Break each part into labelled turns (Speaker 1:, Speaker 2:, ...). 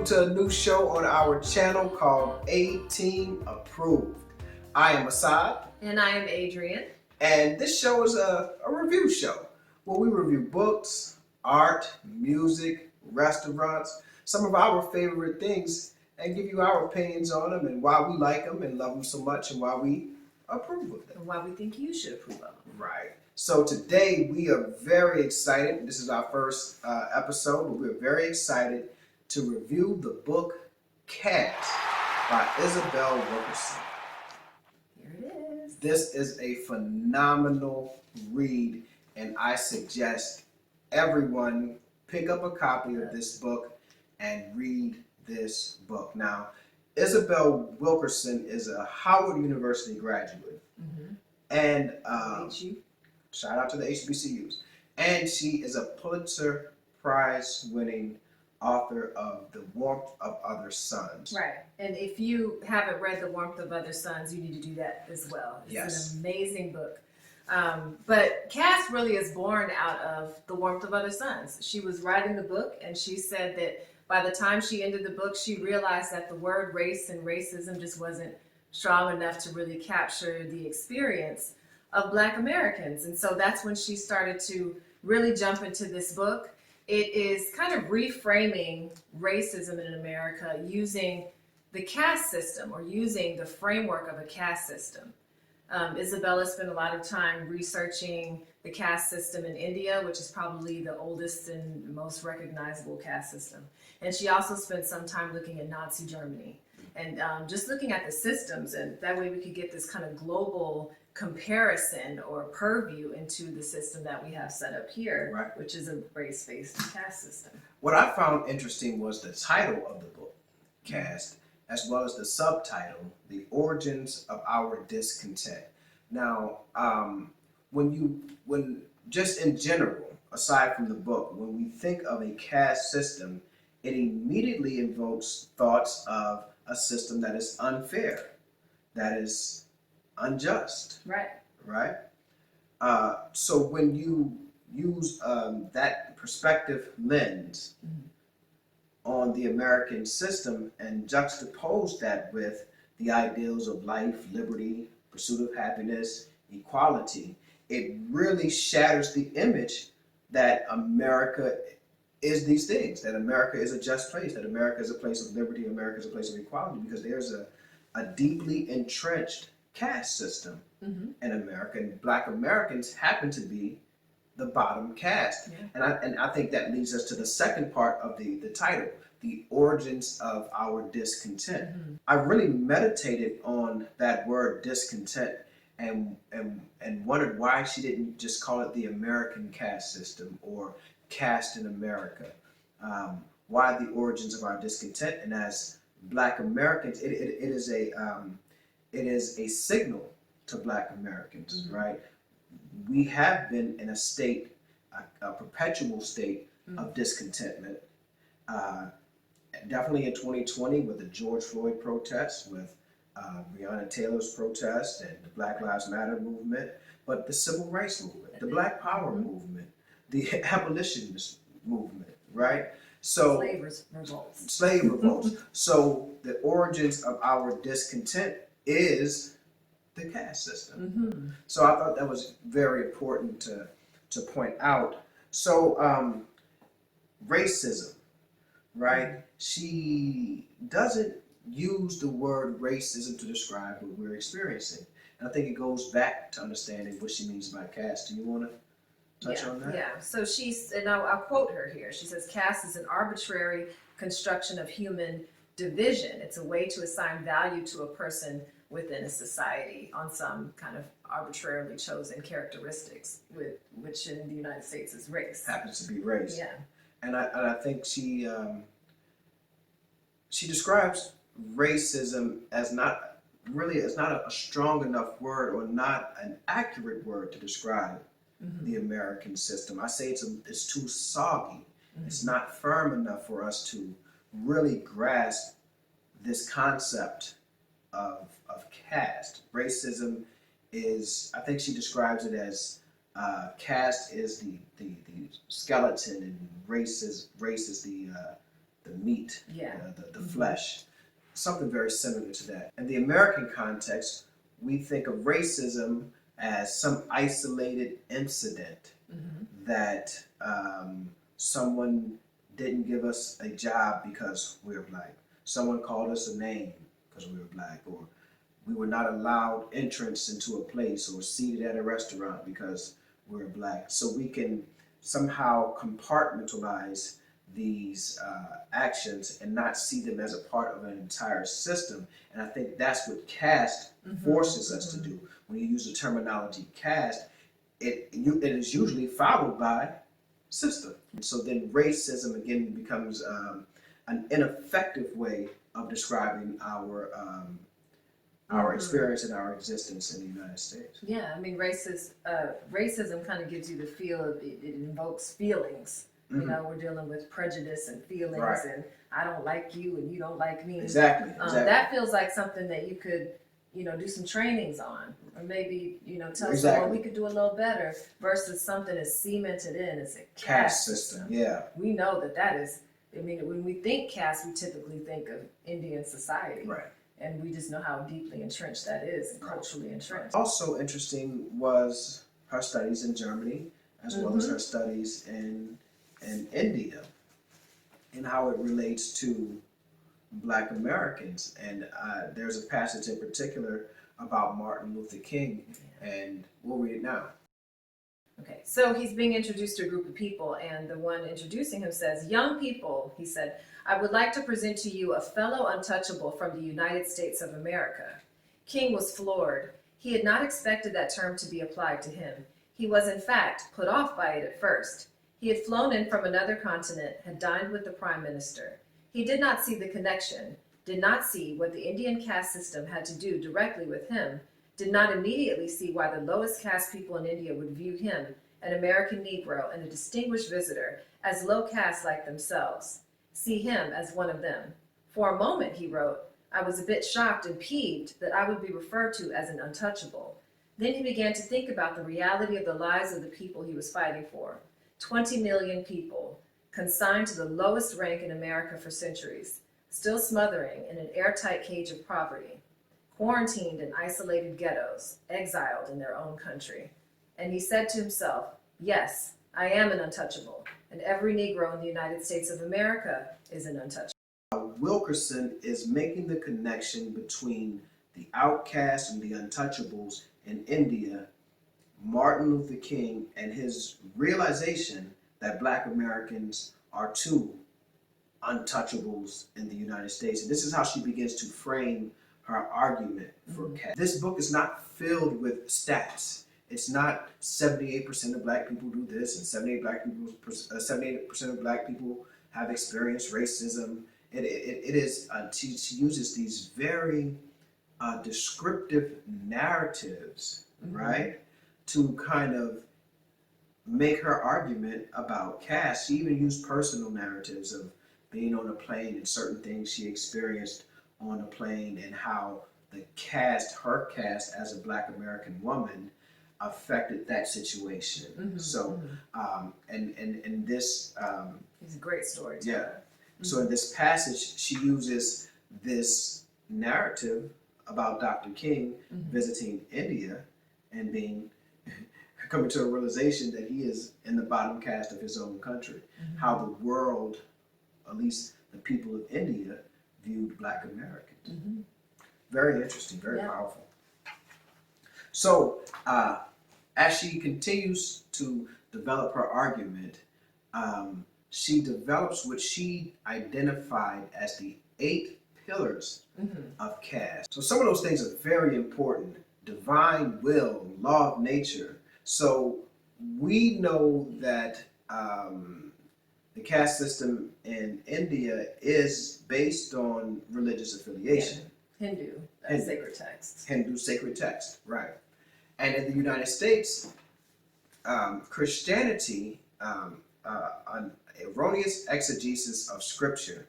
Speaker 1: welcome to a new show on our channel called A Team Approved. I am Asad.
Speaker 2: And I am Adrienne.
Speaker 1: And this show is a review show where we review books, art, music, restaurants, some of our favorite things, and give you our opinions on them and why we like them and love them so much and why we approve of them.
Speaker 2: And why we think you should approve of them.
Speaker 1: Right. So today we are very excited. This is our first episode, but we're very excited to review the book Caste by Isabel Wilkerson.
Speaker 2: Here it is.
Speaker 1: This is a phenomenal read, and I suggest everyone pick up a copy of this book and read this book. Now, Isabel Wilkerson is a Howard University graduate, and shout out to the HBCUs. And she is a Pulitzer Prize winning author of The Warmth of Other Suns.
Speaker 2: Right. And if you haven't read The Warmth of Other Suns, you need to do that as well. It's an amazing book. But Caste really is born out of The Warmth of Other Suns. She was writing the book, and she said that by the time she ended the book, she realized that the word race and racism just wasn't strong enough to really capture the experience of Black Americans. And so that's when she started to really jump into this book. It is kind of reframing racism in America using the caste system or using the framework of a caste system. Isabella spent a lot of time researching the caste system in India, which is probably the oldest and most recognizable caste system. And she also spent some time looking at Nazi Germany and just looking at the systems, and that way we could get this kind of global comparison or purview into the system that we have set up here,
Speaker 1: right,
Speaker 2: which is a race-based caste system.
Speaker 1: What I found interesting was the title of the book, Caste, as well as the subtitle, The Origins of Our Discontent. Now, when just in general, aside from the book, when we think of a caste system, it immediately invokes thoughts of a system that is unfair, that is unjust. Right? So when you use that perspective lens on the American system and juxtapose that with the ideals of life, liberty, pursuit of happiness, equality, it really shatters the image that America is these things, that America is a just place, that America is a place of liberty, America is a place of equality, because there's a deeply entrenched caste system in America, and Black Americans happen to be the bottom caste. Yeah. And I think that leads us to the second part of the title, The Origins of Our Discontent. I really meditated on that word discontent and wondered why she didn't just call it the American caste system or caste in America. Why the origins of our discontent? And as Black Americans, it is a signal to Black Americans, right? We have been in a state, a perpetual state of discontentment. Definitely in 2020 with the George Floyd protests, with Breonna Taylor's protest and the Black Lives Matter movement, but the Civil Rights Movement, the Black Power movement, the abolitionist movement, right? So slave revolts. So the origins of our discontent is the caste system. So I thought that was very important to point out. So racism, right? She doesn't use the word racism to describe what we're experiencing. And I think it goes back to understanding what she means by caste. Do you want to touch on that?
Speaker 2: Yeah, so and I'll quote her here. She says, caste is an arbitrary construction of human division. It's a way to assign value to a person within a society on some kind of arbitrarily chosen characteristics, which in the United States is race.
Speaker 1: Happens to be race.
Speaker 2: Yeah.
Speaker 1: And I think she describes racism as not a strong enough word or not an accurate word to describe the American system. I say it's too soggy. It's not firm enough for us to really grasp this concept of caste. Racism is, I think she describes it as caste is the skeleton and race is the meat,
Speaker 2: Yeah.
Speaker 1: the flesh, something very similar to that. In the American context, we think of racism as some isolated incident that someone didn't give us a job because we were black. Someone called us a name because we were black, or we were not allowed entrance into a place or seated at a restaurant because we were black. So we can somehow compartmentalize these actions and not see them as a part of an entire system. And I think that's what caste forces us to do. When you use the terminology caste, it is usually followed by system. And so then racism again becomes an ineffective way of describing our experience and our existence in the United States.
Speaker 2: Yeah, I mean, racism kind of gives you the feel of it invokes feelings. You know, we're dealing with prejudice and feelings, and I don't like you and you don't like me.
Speaker 1: Exactly.
Speaker 2: That feels like something that you could, do some trainings on, or maybe, tell someone we could do a little better, versus something that's cemented in as a caste system.
Speaker 1: Yeah.
Speaker 2: We know that is, when we think caste, we typically think of Indian society.
Speaker 1: Right.
Speaker 2: And we just know how deeply entrenched that is, and culturally entrenched.
Speaker 1: Also interesting was her studies in Germany, as well as her studies in India, and how it relates to Black Americans. And there's a passage in particular about Martin Luther King, and we'll read it now.
Speaker 2: Okay, so he's being introduced to a group of people, and the one introducing him says, "Young people," he said, "I would like to present to you a fellow untouchable from the United States of America." King was floored. He had not expected that term to be applied to him. He was, in fact, put off by it at first. He had flown in from another continent, had dined with the Prime Minister. He did not see the connection, did not see what the Indian caste system had to do directly with him, did not immediately see why the lowest caste people in India would view him, an American Negro and a distinguished visitor, as low caste like themselves. See him as one of them. For a moment, he wrote, I was a bit shocked and peeved that I would be referred to as an untouchable. Then he began to think about the reality of the lives of the people he was fighting for. 20 million people, consigned to the lowest rank in America for centuries, still smothering in an airtight cage of poverty, quarantined in isolated ghettos, exiled in their own country. And he said to himself, yes, I am an untouchable, and every Negro in the United States of America is an untouchable.
Speaker 1: Wilkerson is making the connection between the outcasts and the untouchables in India, Martin Luther King, and his realization that Black Americans are too untouchables in the United States. And this is how she begins to frame her argument for caste. This book is not filled with stats. It's not 78% of Black people do this and 78% of Black people have experienced racism. It is, she uses these very descriptive narratives, right, to kind of make her argument about caste. She even used personal narratives of being on a plane and certain things she experienced on a plane, and how the caste, her caste as a Black American woman, affected that situation. So, and this...
Speaker 2: He's a great storyteller.
Speaker 1: Yeah. So in this passage, she uses this narrative about Dr. King visiting India and coming to a realization that he is in the bottom caste of his own country. How the world, at least the people of India, viewed Black Americans. Very interesting, very powerful. So as she continues to develop her argument, she develops what she identified as the 8 pillars of caste. So some of those things are very important. Divine will, law of nature. So we know that the caste system in India is based on religious affiliation.
Speaker 2: Hindu sacred text.
Speaker 1: Hindu sacred text, right. And in the United States, Christianity, an erroneous exegesis of scripture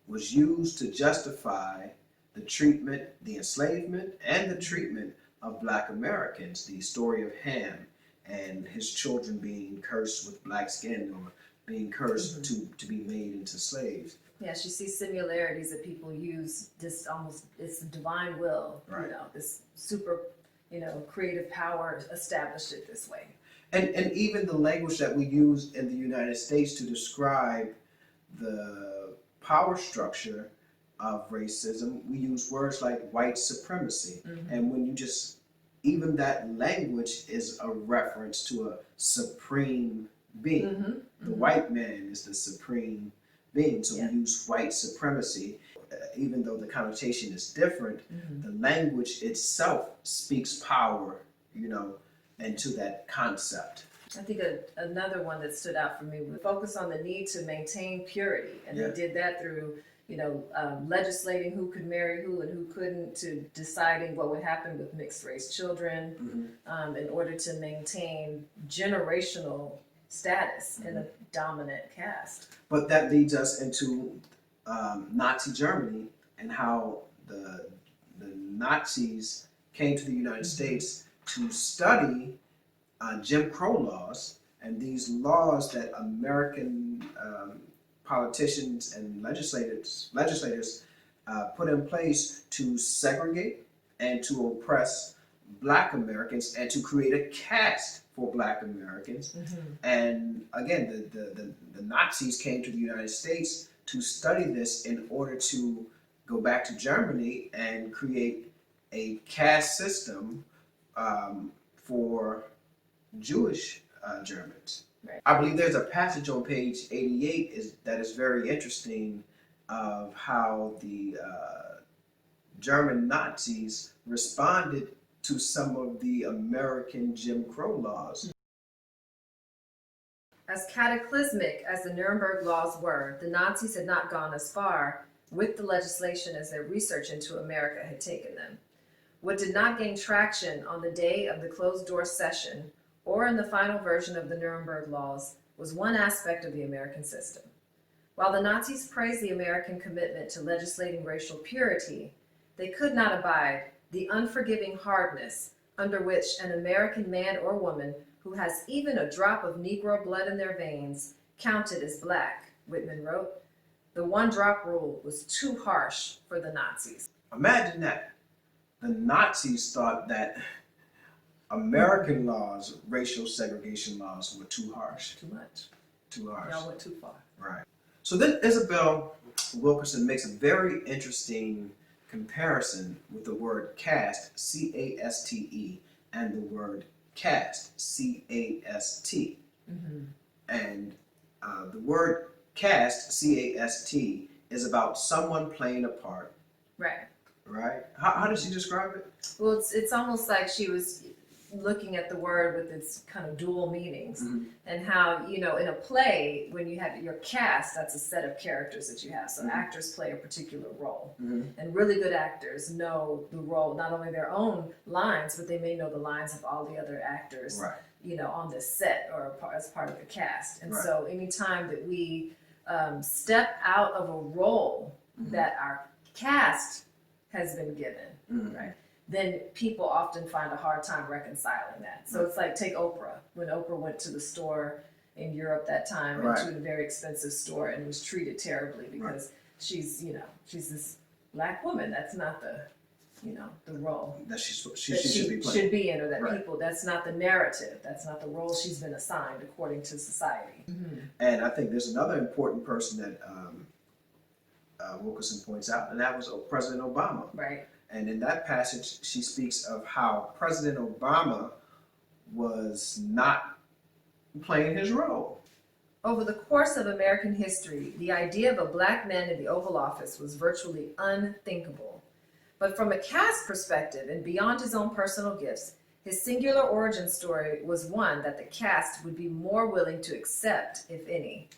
Speaker 1: was used to justify the treatment, the enslavement, and the treatment of Black Americans. The story of Ham and his children being cursed with black skin, or being cursed to be made into slaves.
Speaker 2: Yeah, she sees similarities that people use this almost, it's the divine will,
Speaker 1: Right.
Speaker 2: This super, creative power established it this way.
Speaker 1: And even the language that we use in the United States to describe the power structure of racism, we use words like white supremacy. And when you just, even that language is a reference to a supreme being. The white man is the supreme being. So we use white supremacy. Even though the connotation is different, the language itself speaks power, and to that concept.
Speaker 2: I think another one that stood out for me was focus on the need to maintain purity. And they did that through, legislating who could marry who and who couldn't, to deciding what would happen with mixed race children in order to maintain generational status in a dominant caste.
Speaker 1: But that leads us into Nazi Germany and how the Nazis came to the United States to study Jim Crow laws, and these laws that American politicians and legislators put in place to segregate and to oppress Black Americans and to create a caste for Black Americans. And again, the Nazis came to the United States to study this in order to go back to Germany and create a caste system for Jewish Germans.
Speaker 2: Right.
Speaker 1: I believe there's a passage on page 88 that is very interesting of how the German Nazis responded to some of the American Jim Crow laws.
Speaker 2: As cataclysmic as the Nuremberg laws were, the Nazis had not gone as far with the legislation as their research into America had taken them. What did not gain traction on the day of the closed-door session or in the final version of the Nuremberg laws was one aspect of the American system. While the Nazis praised the American commitment to legislating racial purity, they could not abide the unforgiving hardness under which an American man or woman who has even a drop of Negro blood in their veins counted as Black, Whitman wrote. The one-drop rule was too harsh for the Nazis.
Speaker 1: Imagine that. The Nazis thought that American laws, racial segregation laws, were too harsh.
Speaker 2: Too much.
Speaker 1: Too harsh.
Speaker 2: Y'all went too far.
Speaker 1: Right. So then Isabel Wilkerson makes a very interesting comparison with the word caste, C-A-S-T-E, and the word caste, C-A-S-T. And the word caste, C-A-S-T, is about someone playing a part.
Speaker 2: Right.
Speaker 1: Right? How does she describe it?
Speaker 2: Well, it's almost like she was looking at the word with its kind of dual meanings, and how, in a play, when you have your cast, that's a set of characters that you have. So actors play a particular role, and really good actors know the role, not only their own lines, but they may know the lines of all the other actors, on the set or as part of the cast. And so anytime that we step out of a role that our cast has been given, right? Then people often find a hard time reconciling that. So it's like, take Oprah. When Oprah went to the store in Europe that time, and to a very expensive store, and was treated terribly because she's this Black woman. That's not the, the role
Speaker 1: that she
Speaker 2: should be in, or that people, that's not the narrative. That's not the role she's been assigned according to society.
Speaker 1: And I think there's another important person that Wilkerson points out, and that was President Obama.
Speaker 2: Right.
Speaker 1: And in that passage, she speaks of how President Obama was not playing his role.
Speaker 2: Over the course of American history, the idea of a Black man in the Oval Office was virtually unthinkable. But from a caste perspective, and beyond his own personal gifts, his singular origin story was one that the caste would be more willing to accept, if any.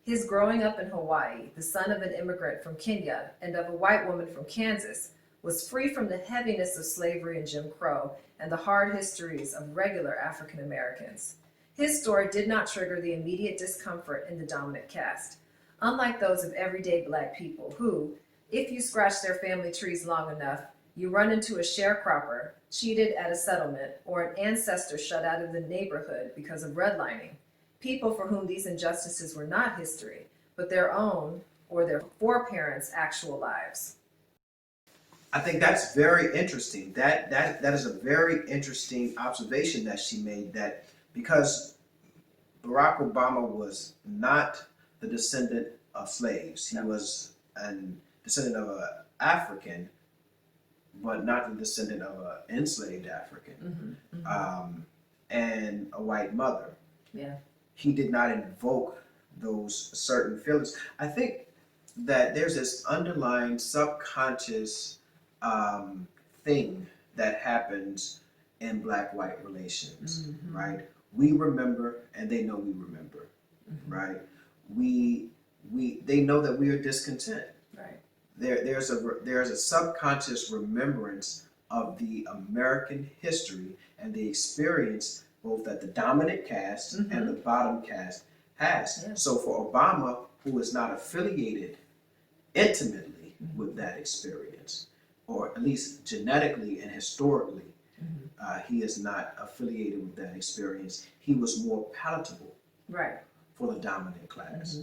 Speaker 2: His growing up in Hawaii, the son of an immigrant from Kenya and of a white woman from Kansas, was free from the heaviness of slavery and Jim Crow and the hard histories of regular African Americans. His story did not trigger the immediate discomfort in the dominant caste, unlike those of everyday Black people who, if you scratch their family trees long enough, you run into a sharecropper, cheated at a settlement, or an ancestor shut out of the neighborhood because of redlining. people for whom these injustices were not history, but their own or their foreparents' actual lives.
Speaker 1: I think that's very interesting. That is a very interesting observation that she made, that because Barack Obama was not the descendant of slaves. He was a descendant of an African, but not the descendant of an enslaved African, and a white mother.
Speaker 2: Yeah.
Speaker 1: He did not invoke those certain feelings. I think that there's this underlying subconscious thing that happens in black-white relations, right? We remember, and they know we remember, right? They know that we are discontent.
Speaker 2: Right.
Speaker 1: There's a subconscious remembrance of the American history and the experience both that the dominant caste and the bottom caste has. Yeah. So for Obama, who is not affiliated intimately with that experience, or at least genetically and historically, he is not affiliated with that experience. He was more palatable,
Speaker 2: right,
Speaker 1: for the dominant class,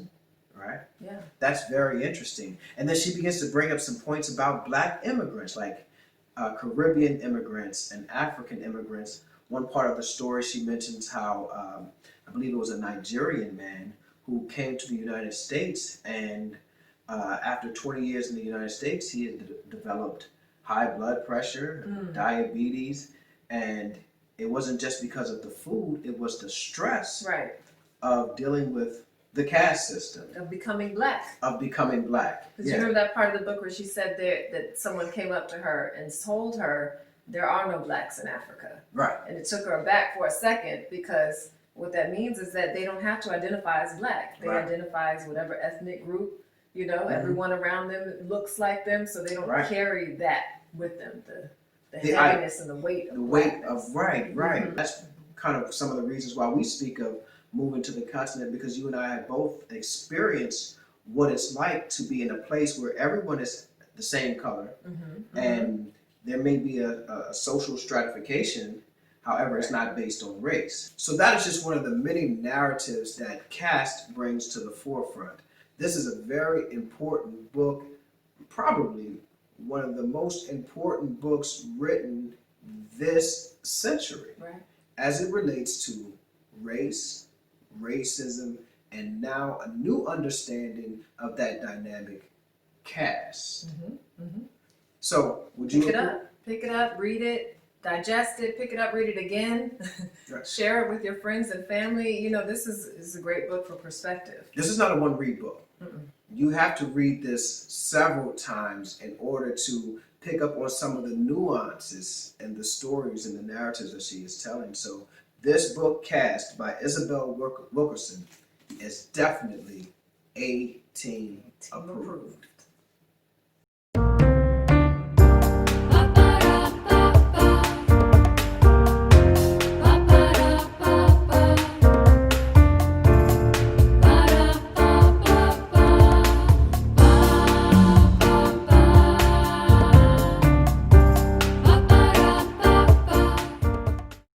Speaker 1: right?
Speaker 2: Yeah,
Speaker 1: that's very interesting. And then she begins to bring up some points about black immigrants, like Caribbean immigrants and African immigrants. One part of the story, she mentions how I believe it was a Nigerian man who came to the United States, and after 20 years in the United States, he had developed high blood pressure, diabetes, and it wasn't just because of the food, it was the stress of dealing with the caste system.
Speaker 2: Of becoming black.
Speaker 1: Because
Speaker 2: you remember that part of the book where she said that someone came up to her and told her there are no blacks in Africa.
Speaker 1: Right.
Speaker 2: And it took her aback for a second, because what that means is that they don't have to identify as black. They identify as whatever ethnic group, everyone around them looks like them, so they don't carry that with them, the heaviness and the weight of blackness.
Speaker 1: Right. That's kind of some of the reasons why we speak of moving to the continent, because you and I have both experienced what it's like to be in a place where everyone is the same color, and there may be a social stratification. However, it's not based on race. So that is just one of the many narratives that Caste brings to the forefront. This is a very important book, probably one of the most important books written this century, as it relates to race, racism, and now a new understanding of that dynamic, caste. So, would you
Speaker 2: pick it up, read it, digest it, pick it up, read it again, share it with your friends and family. This is a great book for perspective.
Speaker 1: This is not a one-read book. You have to read this several times in order to pick up on some of the nuances and the stories and the narratives that she is telling. So this book, Caste, by Isabel Wilkerson, is definitely A-Team approved.